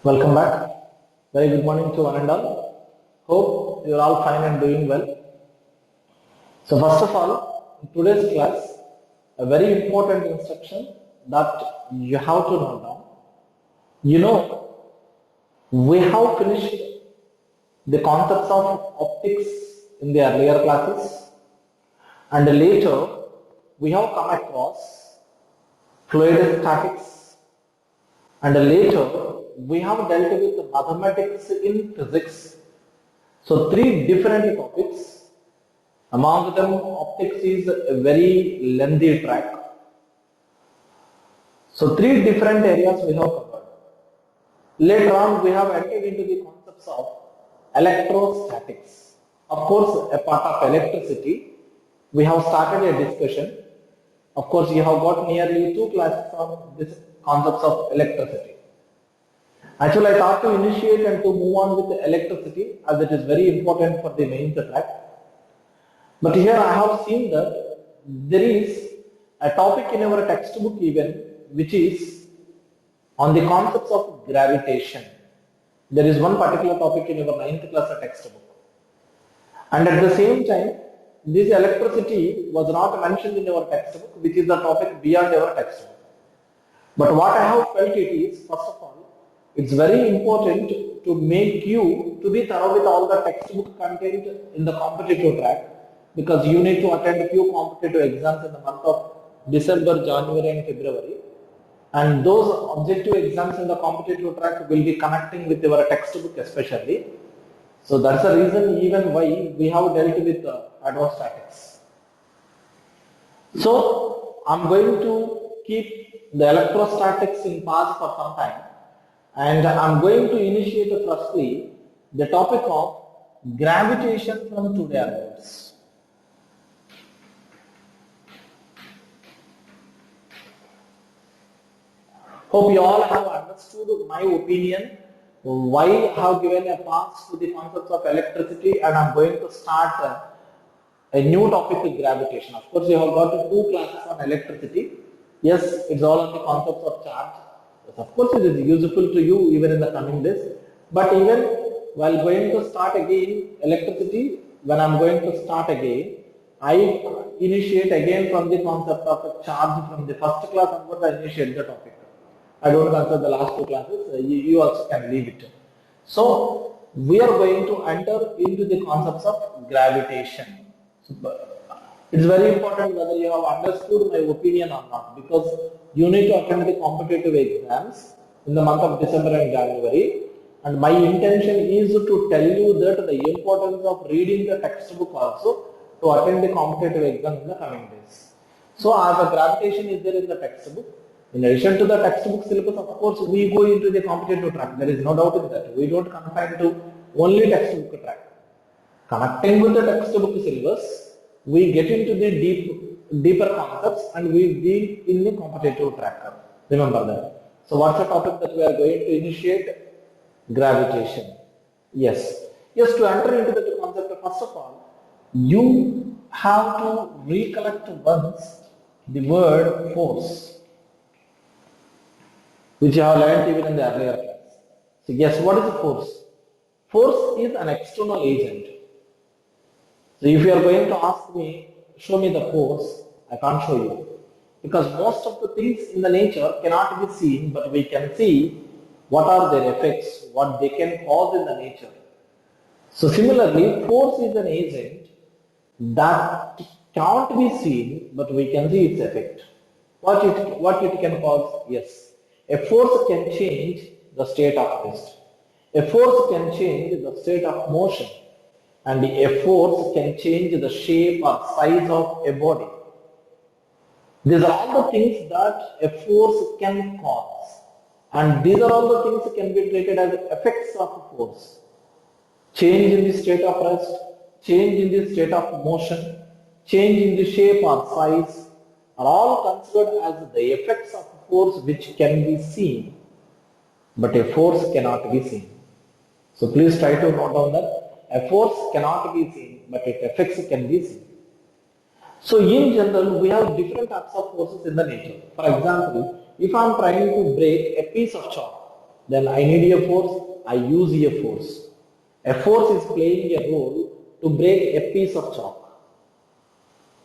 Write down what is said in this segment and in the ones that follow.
Welcome back. Very good morning to one and all. Hope you are all fine and doing well. So first of all, in today's class, a very important instruction that you have to note down. You know, we have finished the concepts of optics in the earlier classes, and later we have come across fluid statics, and later we have dealt with mathematics in physics. So three different topics. Among them, optics is a very lengthy track. So three different areas we have covered. Later on, we have entered into the concepts of electrostatics. Of course, a part of electricity. We have started a discussion. Of course, you have got nearly 2 classes on this concepts of electricity. Actually, I thought to initiate and to move on with electricity as it is very important for the main track. But here I have seen that there is a topic in our textbook even which is on the concepts of gravitation. There is one particular topic in our 9th class textbook. And at the same time, this electricity was not mentioned in our textbook, which is the topic beyond our textbook. But what I have felt it is, first of all, it's very important to make you to be thorough with all the textbook content in the competitive track, because you need to attend a few competitive exams in the month of December, January and February, and those objective exams in the competitive track will be connecting with your textbook especially. So that's the reason even why we have dealt with hydrostatics. So I'm going to keep the electrostatics in pause for some time, and I'm going to initiate firstly the topic of gravitation from today onwards. Hope you all have understood my opinion, why I have given a pass to the concepts of electricity, and I'm going to start a new topic with gravitation. Of course, you have got 2 classes on electricity. Yes, it's all on the concepts of charge. Yes, of course, it is useful to you even in the coming days. But even while going to start again electricity, when I'm going to start again, I initiate again from the concept of charge from the first class onwards. I initiate the topic. I don't consider the last 2 classes, you also can leave it. So, we are going to enter into the concepts of gravitation. It's very important whether you have understood my opinion or not, because you need to attend the competitive exams in the month of December and January, and my intention is to tell you that the importance of reading the textbook also to attend the competitive exam in the coming days. So, as a gravitation is there in the textbook, in addition to the textbook syllabus, of course, we go into the competitive track. There is no doubt in that. We don't confine to only textbook track. Connecting with the textbook syllabus, we get into the deeper concepts and we deal in the competitive track. Remember that. So, what's the topic that we are going to initiate? Gravitation. Yes. Yes, to enter into the concept, first of all, you have to recollect once the word force, which you have learned even in the earlier class. So guess what is force? Force is an external agent. So if you are going to ask me, show me the force, I can't show you. Because most of the things in the nature cannot be seen, but we can see what are their effects, what they can cause in the nature. So similarly, force is an agent that can't be seen, but we can see its effect. What it can cause? Yes. A force can change the state of rest. A force can change the state of motion. And a force can change the shape or size of a body. These are all the things that a force can cause. And these are all the things that can be treated as effects of a force. Change in the state of rest, change in the state of motion, change in the shape or size are all considered as the effects of force which can be seen, but a force cannot be seen. So please try to note down that a force cannot be seen, but its effects can be seen. So in general, we have different types of forces in the nature. For example, if I am trying to break a piece of chalk, then I need a force, I use a force. A force is playing a role to break a piece of chalk,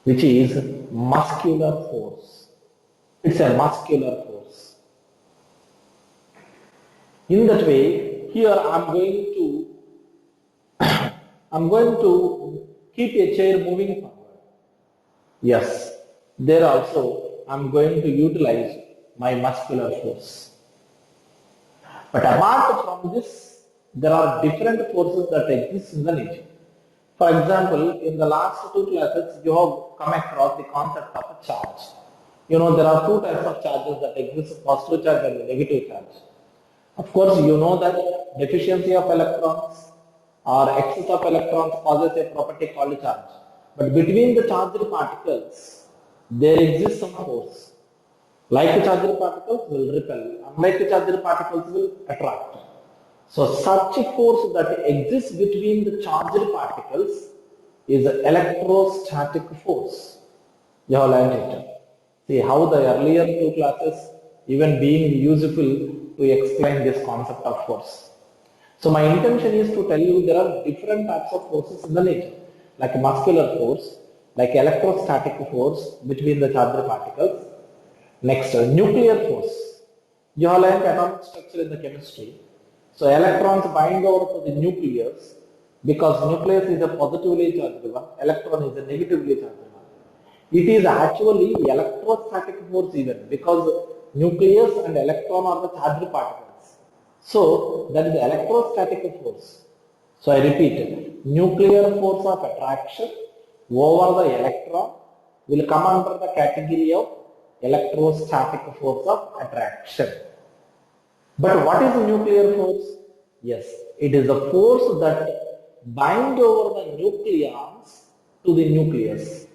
which is muscular force. It's a muscular force. In that way, here I'm going to keep a chair moving forward. Yes, there also I'm going to utilize my muscular force. But apart from this, there are different forces that exist in the nature. For example, in the last two classes, you have come across the concept of a charge. You know, there are two types of charges that exist, positive charge and negative charge. Of course, you know that deficiency of electrons or excess of electrons causes a property called charge. But between the charged particles, there exists some force. Like charged particles will repel, unlike charged particles will attract. So such a force that exists between the charged particles is electrostatic force. You have learned it. See how the earlier two classes even being useful to explain this concept of force. So my intention is to tell you there are different types of forces in the nature, like muscular force, like electrostatic force between the charged particles. Next, nuclear force. You have learned atomic structure in the chemistry. So electrons bind over to the nucleus because nucleus is a positively charged one, electron is a negatively charged one. It is actually electrostatic force even because nucleus and electron are the charged particles. So that is the electrostatic force. So I repeat, nuclear force of attraction over the electron will come under the category of electrostatic force of attraction. But what is nuclear force? Yes, it is a force that binds over the nucleons to the nucleus.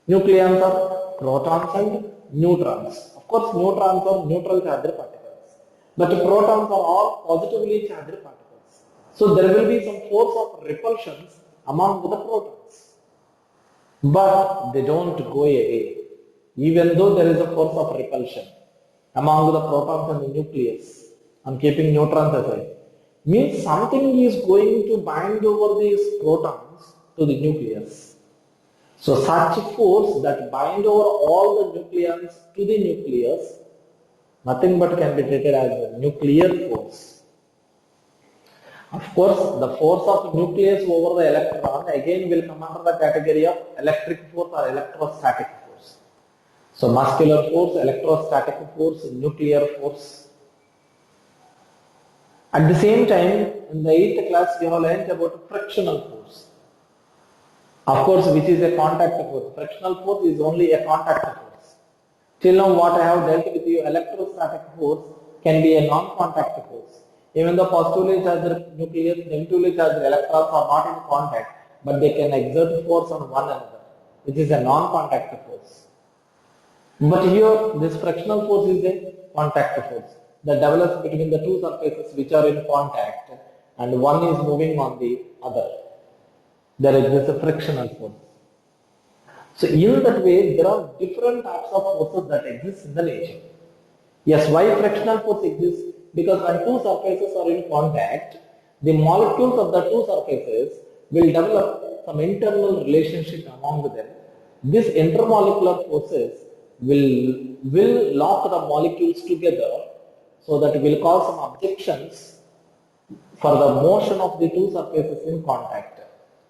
Nucleons are protons and neutrons. Of course, neutrons are neutral charged particles, but protons are all positively charged particles. So there will be some force of repulsion among the protons, but they don't go away, even though there is a force of repulsion among the protons and the nucleus. I'm keeping neutrons aside. Means something is going to bind over these protons to the nucleus. So such force that bind over all the nucleons to the nucleus, nothing but can be treated as a nuclear force. Of course, the force of nucleus over the electron again will come under the category of electric force or electrostatic force. So muscular force, electrostatic force, nuclear force. At the same time, in the 8th class, we have learned about frictional force. Of course, which is a contact force. Frictional force is only a contact force. Till now, what I have dealt with you, electrostatic force can be a non-contact force. Even the positively charged nucleus, negatively charged electrons are not in contact, but they can exert force on one another, which is a non-contact force. But here, this frictional force is a contact force that develops between the two surfaces which are in contact and one is moving on the other. There exists a frictional force. So in that way, there are different types of forces that exist in the nature. Yes, why frictional force exists? Because when two surfaces are in contact, the molecules of the two surfaces will develop some internal relationship among them. These intermolecular forces will lock the molecules together, so that will cause some objections for the motion of the two surfaces in contact,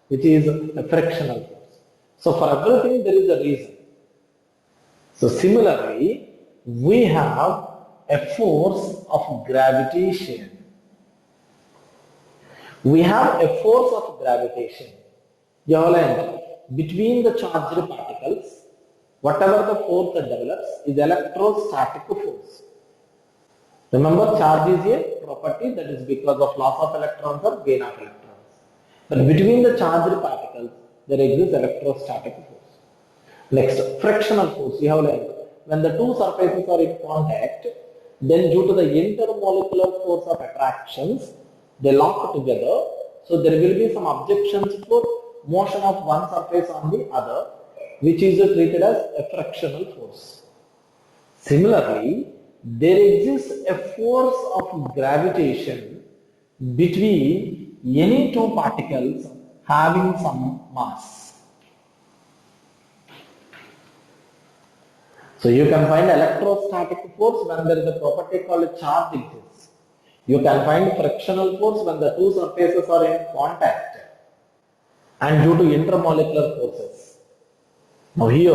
which is a frictional force. So for everything there is a reason. So similarly, we have a force of gravitation. We have a force of gravitation. You have learned between the charged particles, whatever the force that develops is electrostatic force. Remember, charge is a property that is because of loss of electrons or gain of electrons. But between the charged particles, there exists electrostatic force. Next, frictional force. You have learned when the two surfaces are in contact, then due to the intermolecular force of attractions, they lock together. So there will be some objections for motion of one surface on the other, which is treated as a frictional force. Similarly, there exists a force of gravitation between any two particles having some mass. So you can find electrostatic force when there is a property called charge exists. You can find frictional force when the two surfaces are in contact and due to intermolecular forces. Now here,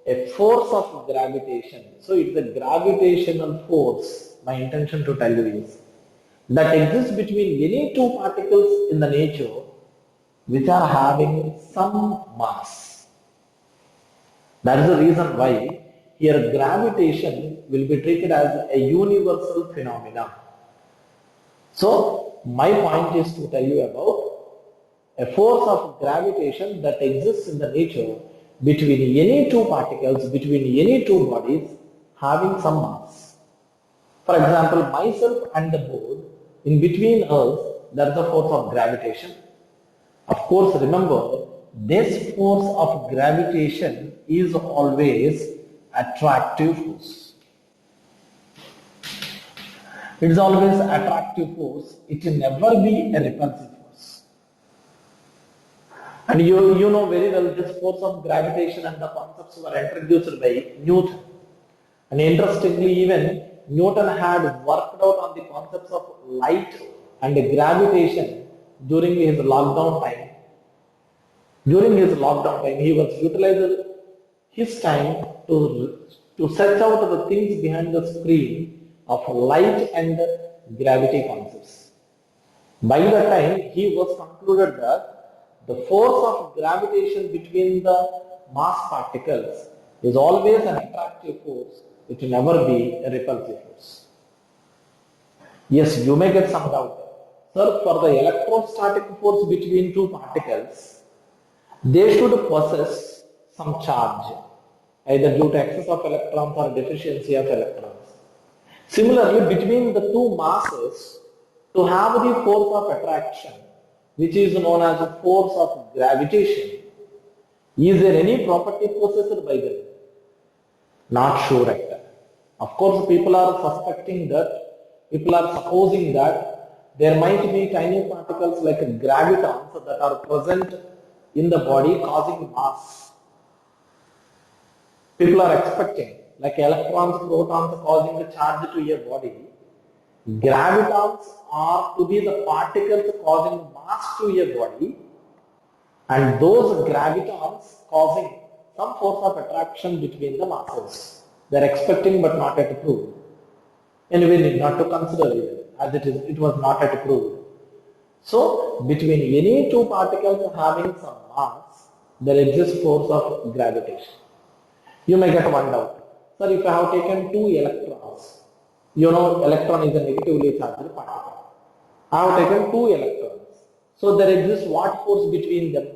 a force of gravitation, so it's a gravitational force, my intention to tell you is, that exists between any two particles in the nature which are having some mass. That is the reason why here gravitation will be treated as a universal phenomenon. So my point is to tell you about a force of gravitation that exists in the nature between any two particles, between any two bodies having some mass. For example, myself and the board, in between us, there is a force of gravitation. Of course, remember, this force of gravitation is always attractive force. It is always attractive force. It will never be a repulsive force. And you know very well this force of gravitation and the concepts were introduced by Newton. And interestingly, even Newton had worked out on the concepts of light and gravitation during his lockdown time. During his lockdown time, he was utilizing his time to search out the things behind the screen of light and gravity concepts. By the time he was concluded that the force of gravitation between the mass particles is always an attractive force, it will never be a repulsive force. Yes, you may get some doubt. Sir, for the electrostatic force between two particles, they should possess some charge, either due to excess of electrons or deficiency of electrons. Similarly, between the two masses, to have the force of attraction, which is known as a force of gravitation, is there any property possessed by them? Not sure at that. Of course, people are suspecting that, people are supposing that there might be tiny particles like gravitons that are present in the body causing mass. People are expecting, like electrons, protons causing a charge to a body, gravitons are to be the particles causing mass to a body, and those gravitons causing some force of attraction between the masses. They are expecting but not yet proved. Anyway, need not to consider it, as it was not yet proved. So, between any two particles having some mass, there exists force of gravitation. You may get one doubt. Sir, if I have taken two electrons, you know electron is a negatively charged particle. I have taken two electrons. So there exists what force between them?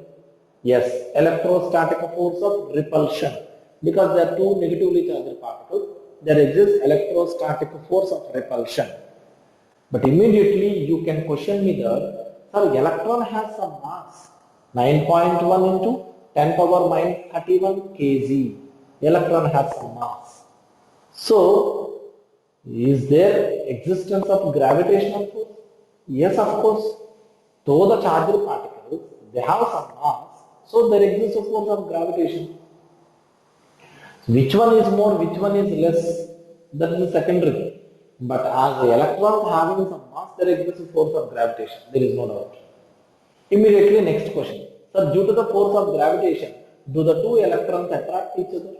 Yes, electrostatic force of repulsion. Because there are two negatively charged particles, there exists electrostatic force of repulsion. But immediately you can question me that, sir, electron has some mass, 9.1 into 10 power minus 31 kg. Electron has some mass. So, is there existence of gravitational force? Yes, of course. Though the charged particles, they have some mass, so there exists a force of gravitation. Which one is more, which one is less, that is the secondary. But as the electrons having some mass, there exists a force of gravitation. There is no doubt. Immediately next question. So due to the force of gravitation, do the two electrons attract each other?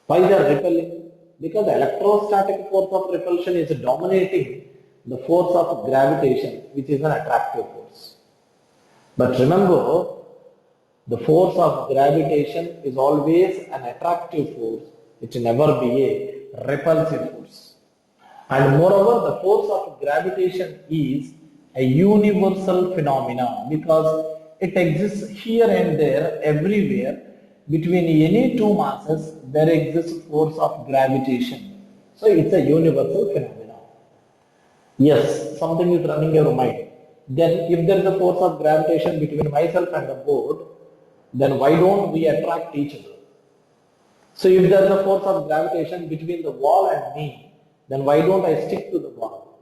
Why they are repelling? Because the electrostatic force of repulsion is dominating the force of gravitation, which is an attractive force. But remember, the force of gravitation is always an attractive force. It will never be a repulsive force. And moreover, the force of gravitation is a universal phenomenon because it exists here and there, everywhere. Between any two masses, there exists force of gravitation. So it's a universal phenomenon. Yes, something is running in your mind. Then if there is a force of gravitation between myself and the board, then why don't we attract each other? So if there is a force of gravitation between the wall and me, then why don't I stick to the wall?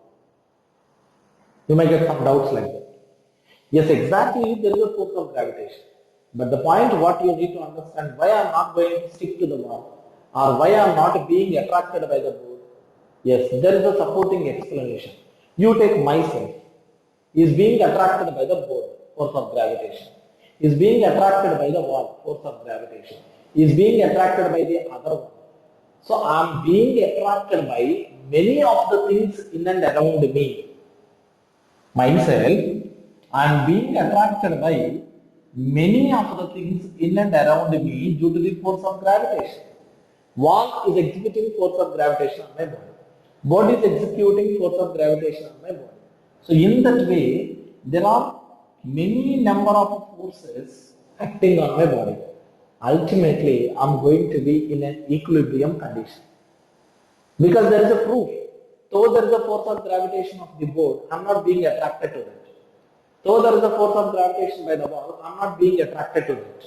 You might get some doubts like that. Yes, exactly, there is a force of gravitation. But the point what you need to understand, why I am not going to stick to the wall, or why I am not being attracted by the board. Yes, there is a supporting explanation. You take myself, is being attracted by the board, force of gravitation. Is being attracted by the wall, force of gravitation. Is being attracted by the other one. So I am being attracted by many of the things in and around me. Myself, I am being attracted by many of the things in and around me due to the force of gravitation. Wall is executing force of gravitation on my body. Body is executing force of gravitation on my body. So in that way, there are many number of forces acting on my body. Ultimately, I am going to be in an equilibrium condition. Because there is a proof. Though there is a force of gravitation of the board, I am not being attracted to that. Though there is a force of gravitation by the wall, I am not being attracted to that.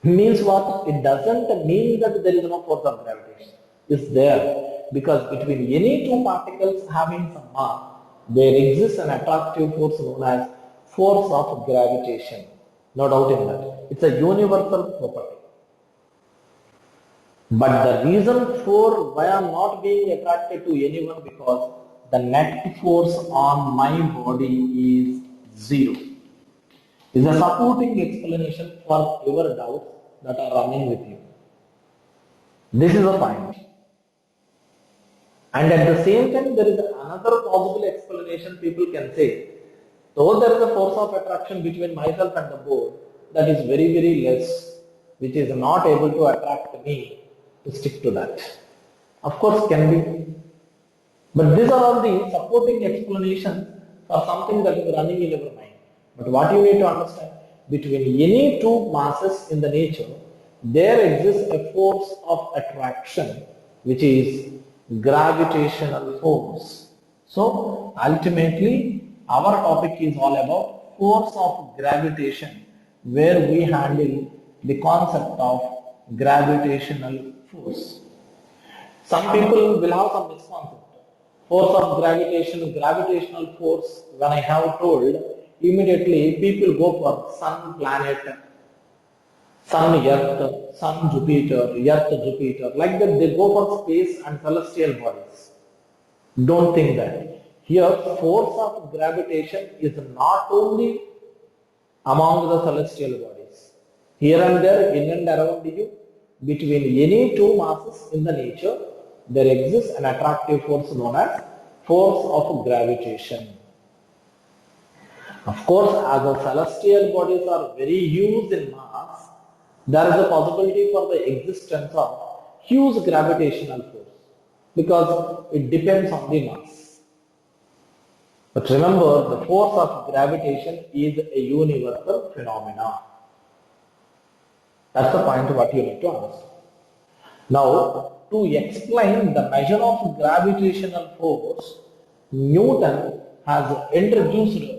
Means what? It doesn't mean that there is no force of gravitation. It's there. Because between any two particles having some mass, there exists an attractive force known as force of gravitation. No doubt in that. It's a universal property. But the reason for why I am not being attracted to anyone, because the net force on my body is zero. Is a supporting explanation for your doubts that are running with you. This is the point. And at the same time, there is another possible explanation people can say. Though there is a force of attraction between myself and the board, that is very, very less, which is not able to attract me to stick to that. Of course, can be. But these are all the supporting explanations for something that is running in your mind. But what you need to understand, between any two masses in the nature, there exists a force of attraction, which is gravitational force. So ultimately, our topic is all about force of gravitation, where we handle the concept of gravitational force. Some people will have some misconception. Force of gravitation, gravitational force, when I have told, immediately people go for sun, planet, sun, earth, sun, Jupiter, earth, Jupiter. Like that they go for space and celestial bodies. Don't think that. Here, force of gravitation is not only among the celestial bodies. Here and there, in and around you, between any two masses in the nature, there exists an attractive force known as force of gravitation. Of course, as the celestial bodies are very huge in mass, there is a possibility for the existence of huge gravitational force, because it depends on the mass. But remember, the force of gravitation is a universal phenomenon. That's the point what you need to understand. Now, to explain the measure of gravitational force, Newton has introduced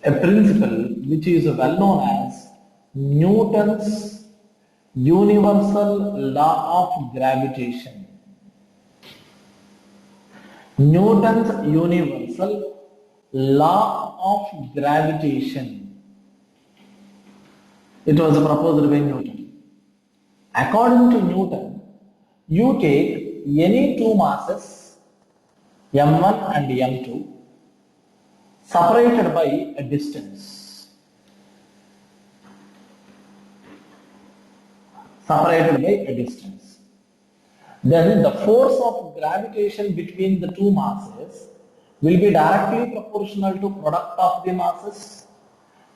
a principle which is well known as Newton's universal law of gravitation. Newton's universal law of gravitation. It was proposed by Newton. According to Newton, you take any two masses, m1 and m2, separated by a distance. Then the force of gravitation between the two masses will be directly proportional to product of the masses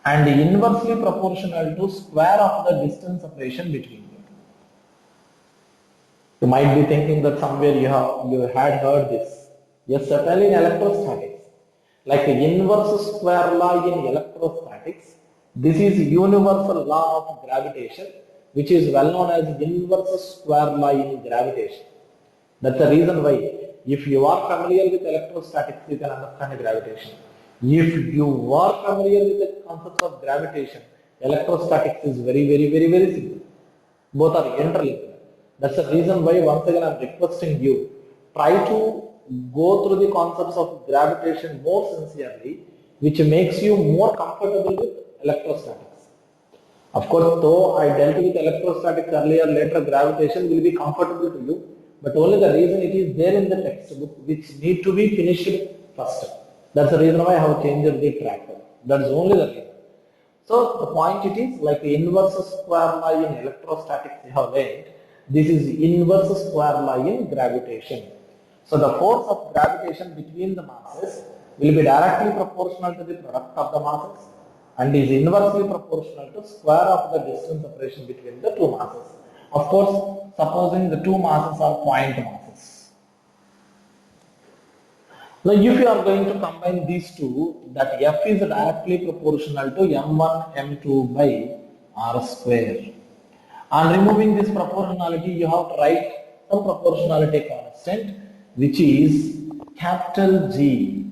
and inversely proportional to square of the distance separation between them. You might be thinking that somewhere you had heard this. Yes, certainly in electrostatics. Like the inverse square law in electrostatics, this is universal law of gravitation, which is well known as inverse square law in gravitation. That's the reason why, if you are familiar with electrostatics, you can understand gravitation. If you are familiar with the concept of gravitation, electrostatics is very, very, very, very simple. Both are interlinked. That's the reason why once again I'm requesting you, try to go through the concepts of gravitation more sincerely, which makes you more comfortable with electrostatics. Of course, though I dealt with electrostatics earlier, later gravitation will be comfortable to you, but only the reason it is there in the textbook, which need to be finished first. That's the reason why I have changed the track. That's only the reason. So the point it is like the inverse square law in electrostatics you have learned. This is inverse square law in gravitation. So the force of gravitation between the masses will be directly proportional to the product of the masses and is inversely proportional to square of the distance separation between the two masses. Of course, supposing the two masses are point masses. Now, if you are going to combine these two, that F is directly proportional to M1, M2 by R square. On removing this proportionality, you have to write some proportionality constant, which is capital G.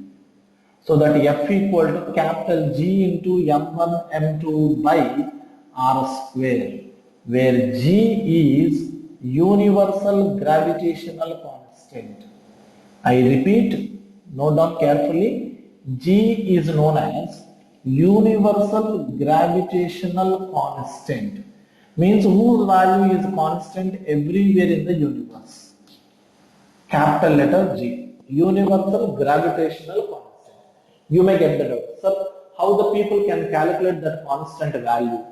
So that F equal to capital G into M1, M2 by R square, where G is universal gravitational constant. I repeat, note down carefully, G is known as universal gravitational constant, means whose value is constant everywhere in the universe. Capital letter G, universal gravitational constant. You may get the doubt, sir, how the people can calculate that constant value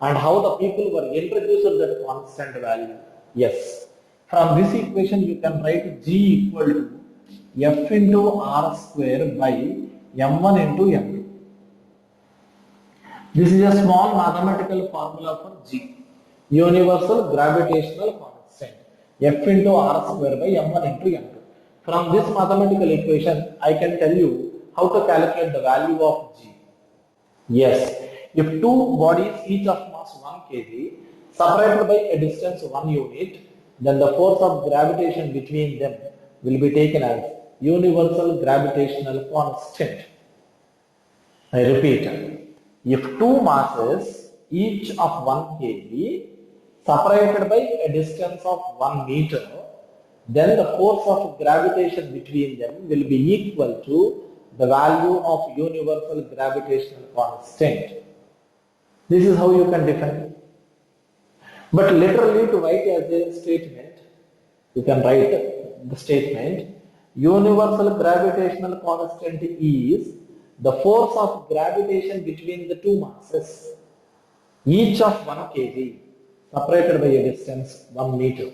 and how the people were introduced to that constant value. Yes, from this equation you can write G equal to F into R square by M1 into M2. This is a small mathematical formula for G, universal gravitational constant, F into R square by M1 into M2. From this mathematical equation, I can tell you how to calculate the value of G. Yes, if two bodies each of mass 1 kg separated by a distance 1 unit, then the force of gravitation between them will be taken as universal gravitational constant. I repeat, if two masses each of 1 kg separated by a distance of 1 meter, then the force of gravitation between them will be equal to the value of universal gravitational constant. This is how you can define. But literally to write as a statement, you can write the statement, universal gravitational constant is the force of gravitation between the two masses, each of 1 kg, separated by a distance 1 meter.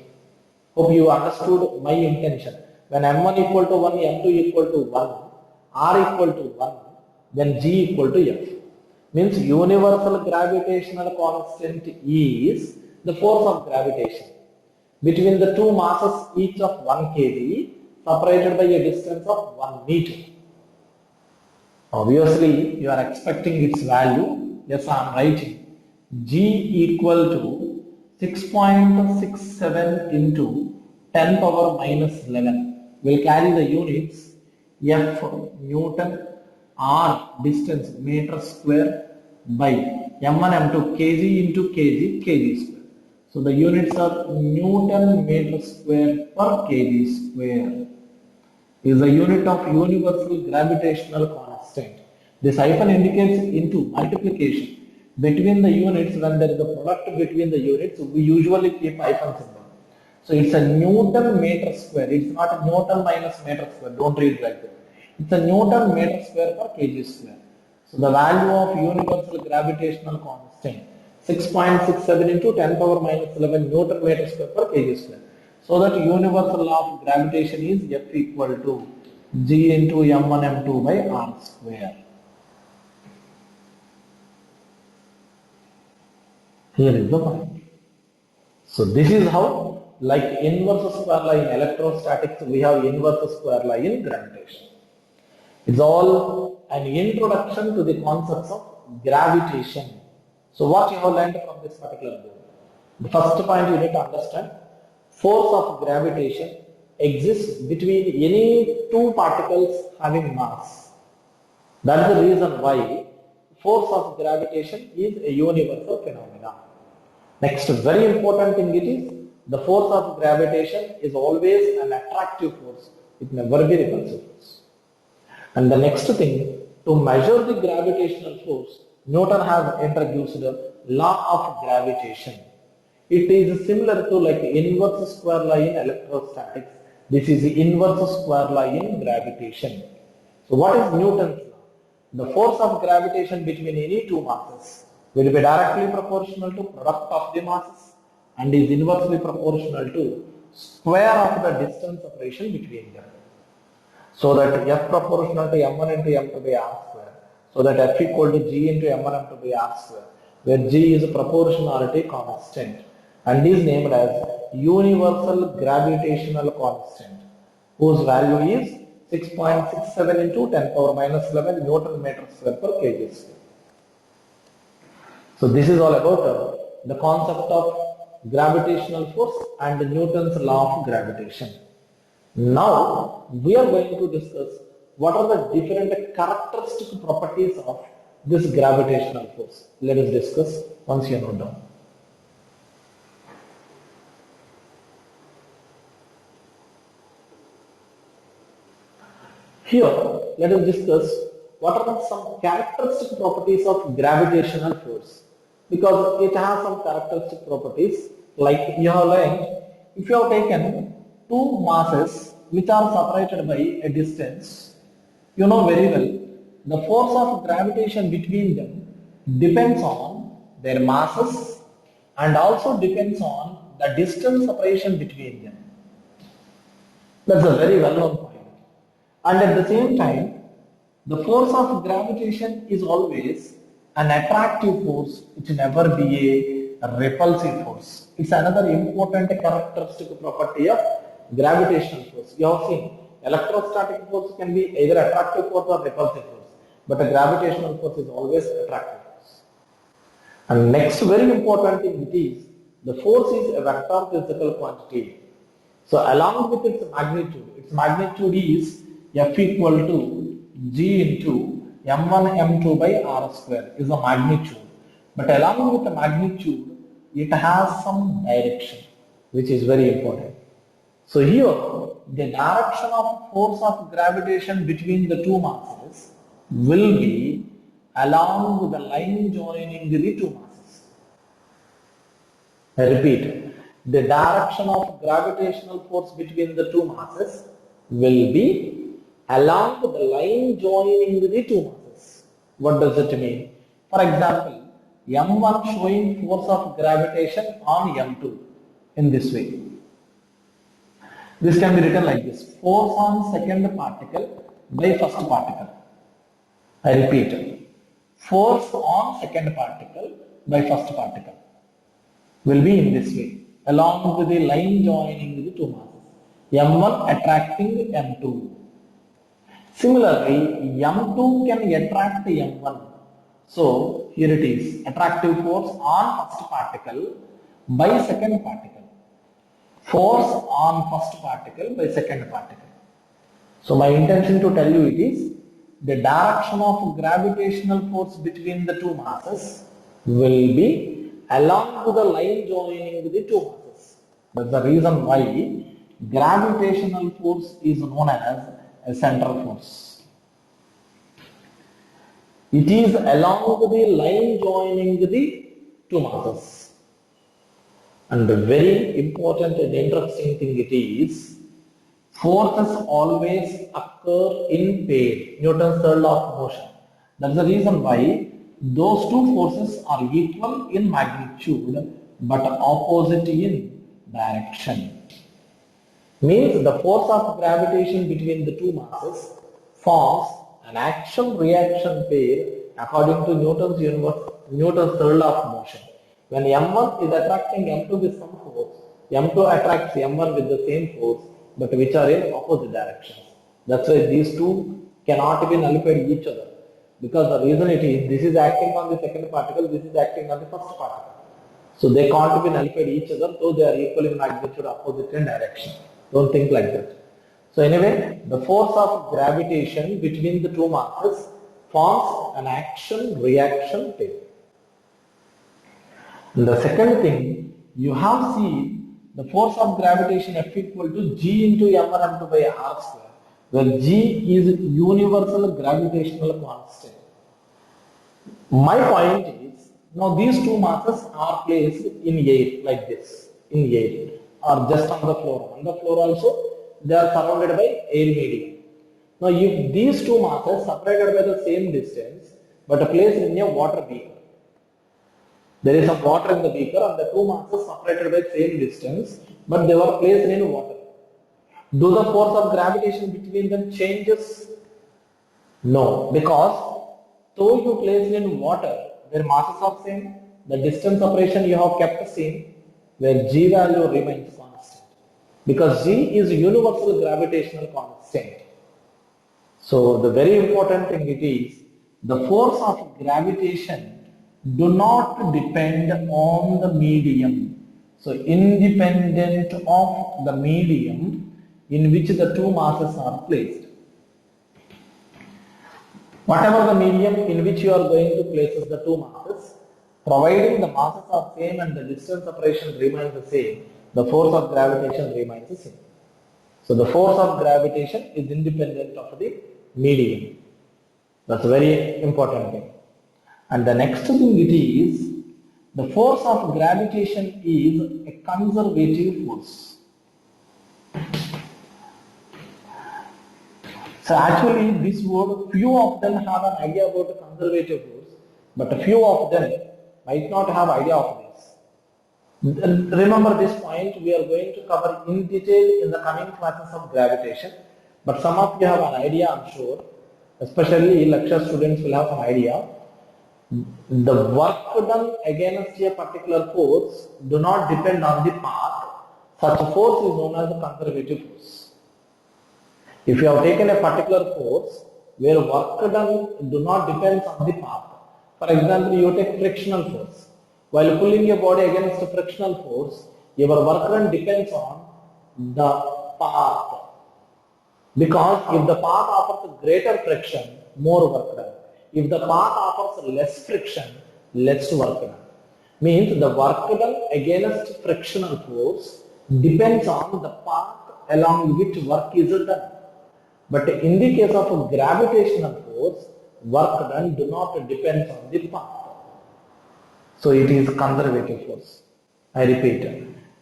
Hope you understood my intention. When M1 equal to 1, M2 equal to 1, R equal to 1, then G equal to F. Means universal gravitational constant is the force of gravitation between the two masses each of 1 kg separated by a distance of 1 meter. Obviously, you are expecting its value. Yes, I am writing G equal to 6.67 into 10 power minus 11. We'll carry the units F Newton, R distance meter square by M1 M2 kg into kg square. So the units are Newton meter square per kg square. Is the unit of universal gravitational constant. This hyphen indicates into multiplication between the units. When there is a product between the units, we usually keep hyphen symbol. So it's a Newton meter square. It's not a Newton minus meter square. Don't read like that. It's a Newton meter square per kg square. So the value of universal gravitational constant 6.67 into 10 power minus 11 Newton meter square per kg square. So that universal law of gravitation is F equal to G into M1 M2 by R square. Here is the point. So this is how, like inverse square law in electrostatics, we have inverse square law in gravitation. It's all an introduction to the concepts of gravitation. So what you have learned from this particular book? The first point you need to understand, force of gravitation exists between any two particles having mass. That is the reason why force of gravitation is a universal phenomenon. Next, very important thing it is, the force of gravitation is always an attractive force. It never be repulsive force. And the next thing, to measure the gravitational force, Newton has introduced the law of gravitation. It is similar to like inverse square law in electrostatics. This is the inverse square law in gravitation. So what is Newton's law? The force of gravitation between any two masses will be directly proportional to product of the masses and is inversely proportional to square of the distance separation between them. So that F proportional to m1 into m2 by r square. So that F equal to g into m1 m2 by r square, where g is a proportionality constant and is named as universal gravitational constant, whose value is 6.67 into 10 power minus 11 Newton meter square per kg square. So this is all about the concept of gravitational force and Newton's law of gravitation. Now we are going to discuss what are the different characteristic properties of this gravitational force. Let us discuss once you note down. Here, let us discuss what are some characteristic properties of gravitational force, because it has some characteristic properties like you have learned. If you have taken two masses which are separated by a distance, you know very well the force of gravitation between them depends on their masses and also depends on the distance separation between them. That's a very well known point. And at the same time, the force of gravitation is always an attractive force, it will never be a repulsive force. It's another important characteristic property of gravitational force. You have seen electrostatic force can be either attractive force or repulsive force, but a gravitational force is always attractive force. And next very important thing it is, the force is a vector physical quantity. So along with its magnitude is F equal to g into m1 m2 by r square is the magnitude. But along with the magnitude, it has some direction, which is very important. So here, the direction of force of gravitation between the two masses will be along with the line joining the two masses. I repeat, the direction of gravitational force between the two masses will be along the line joining the two masses. What does it mean? For example, m1 showing force of gravitation on m2 in this way. This can be written like this: force on second particle by first particle. I repeat, force on second particle by first particle will be in this way, along with the line joining the two masses. m1 attracting m2. Similarly, m2 can attract m1. So here it is, attractive force on first particle by second particle. Force on first particle by second particle. So my intention to tell you it is, the direction of gravitational force between the two masses will be along with the line joining the two masses. That's the reason why gravitational force is known as a central force. It is along with the line joining the two masses. And the very important and interesting thing it is, forces always occur in pair, Newton's third law of motion. That's the reason why those two forces are equal in magnitude but opposite in direction. Means the force of gravitation between the two masses forms an action-reaction pair according to Newton's third law of motion. When m1 is attracting m2 with some force, m2 attracts m1 with the same force, but which are in opposite directions. That's why these two cannot be nullified each other. Because the reason it is, this is acting on the second particle, this is acting on the first particle. So they can't be nullified each other, though they are equal in magnitude, opposite in direction. Don't think like that. So anyway, the force of gravitation between the two masses forms an action-reaction pair. And the second thing, you have seen the force of gravitation F equal to G into M1 M2 by R square, where G is universal gravitational constant. My point is, now these two masses are placed in air like this, in air, or just on the floor. On the floor also, they are surrounded by air medium. Now, if these two masses separated by the same distance, but placed in a water beaker, there is some water in the beaker and the two masses separated by same distance, but they were placed in water. Do the force of gravitation between them changes? No, because though you place in water where masses are same, the distance separation you have kept same, where G value remains constant. Because G is universal gravitational constant. So the very important thing it is, the force of gravitation do not depend on the medium. So independent of the medium in which the two masses are placed. Whatever the medium in which you are going to place the two masses, providing the masses are same and the distance separation remains the same, the force of gravitation remains the same. So the force of gravitation is independent of the medium. That's a very important thing. And the next thing it is, the force of gravitation is a conservative force. So actually this word, few of them have an idea about a conservative force, but a few of them might not have idea of this. Remember this point we are going to cover in detail in the coming classes of gravitation, but some of you have an idea, I'm sure, especially lecture students will have an idea. The work done against a particular force do not depend on the path. Such a force is known as a conservative force. If you have taken a particular force where work done do not depend on the path. For example, you take frictional force. While pulling a body against a frictional force, your work done depends on the path. Because if the path offers greater friction, more work done. If the path offers less friction, less work done. Means the work done against frictional force depends on the path along which work is done. But in the case of a gravitational force, work done do not depend on the path. So it is conservative force. I repeat,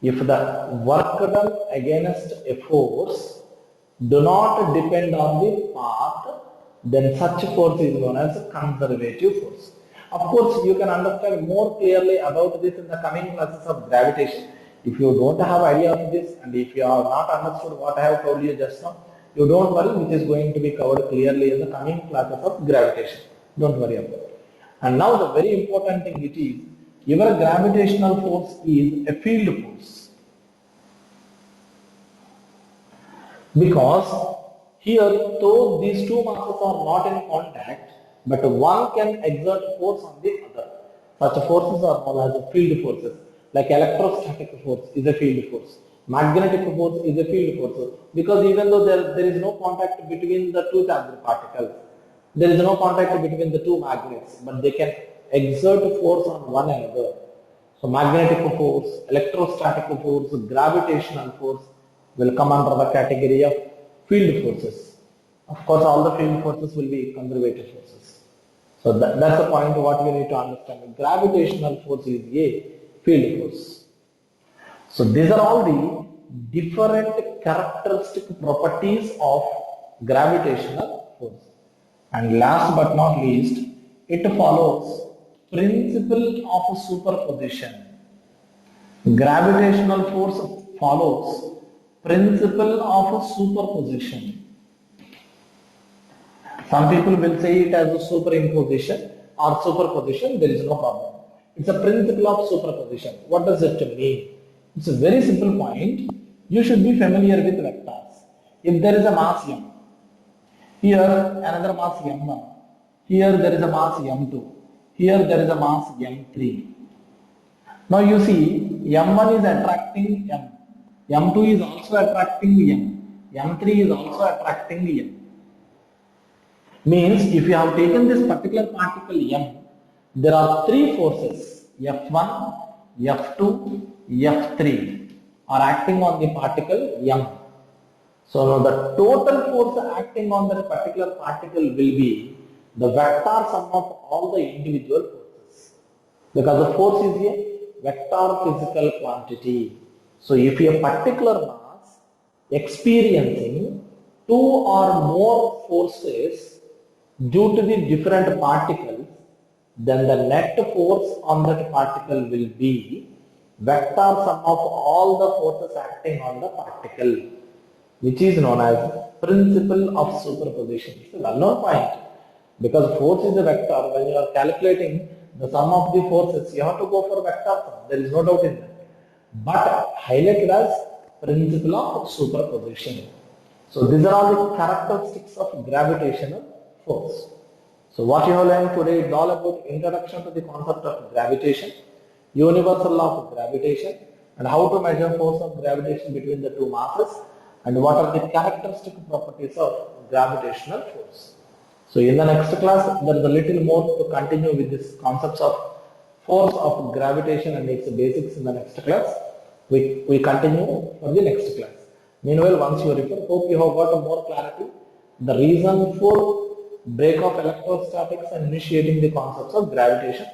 if the work done against a force do not depend on the path, then such force is known as a conservative force. Of course, you can understand more clearly about this in the coming classes of gravitation. If you don't have idea of this and if you have not understood what I have told you just now, you don't worry, which is going to be covered clearly in the coming classes of gravitation. Don't worry about it. And now the very important thing it is, your gravitational force is a field force. Because here, though these two masses are not in contact, but one can exert force on the other. Such forces are known as field forces. Like electrostatic force is a field force. Magnetic force is a field force. Because even though there is no contact between the two charged particles, there is no contact between the two magnets, but they can exert force on one another. So magnetic force, electrostatic force, gravitational force will come under the category of field forces. Of course, all the field forces will be conservative forces. So that's the point what we need to understand. Gravitational force is a field force. So these are all the different characteristic properties of gravitational force. And last but not least, it follows principle of superposition. Gravitational force follows principle of superposition. Some people will say it as a superimposition or superposition, there is no problem. It's a principle of superposition. What does it mean? It's a very simple point. You should be familiar with vectors. If there is a mass m, here another mass m1, here there is a mass m2, here there is a mass m3. Now you see m1 is attracting m, m2 is also attracting m, m3 is also attracting m. Means if you have taken this particular particle m, there are three forces, F1, F2, F3 are acting on the particle M. So now the total force acting on that particular particle will be the vector sum of all the individual forces, because the force is a vector physical quantity. So if a particular mass experiencing two or more forces due to the different particles, then the net force on that particle will be vector sum of all the forces acting on the particle, which is known as principle of superposition. It's a well-known point, because force is a vector. When you are calculating the sum of the forces, you have to go for vector sum. There is no doubt in that. But highlighted as principle of superposition. So these are all the characteristics of gravitational force. So what you have learned today is all about introduction to the concept of gravitation, universal law of gravitation, and how to measure force of gravitation between the two masses, and what are the characteristic properties of gravitational force. So in the next class, there is a little more to continue with this concepts of force of gravitation and its basics in the next class. We continue for the next class. Meanwhile, once you refer, hope you have got more clarity. The reason for break of electrostatics and initiating the concepts of gravitation.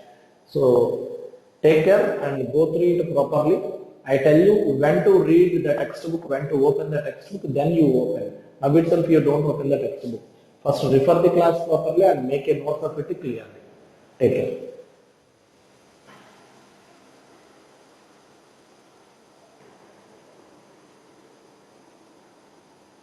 So take care and go through it properly. I tell you when to read the textbook, when to open the textbook, then you open. Now itself you don't open the textbook. First refer the class properly and make a note of it clearly. Take care.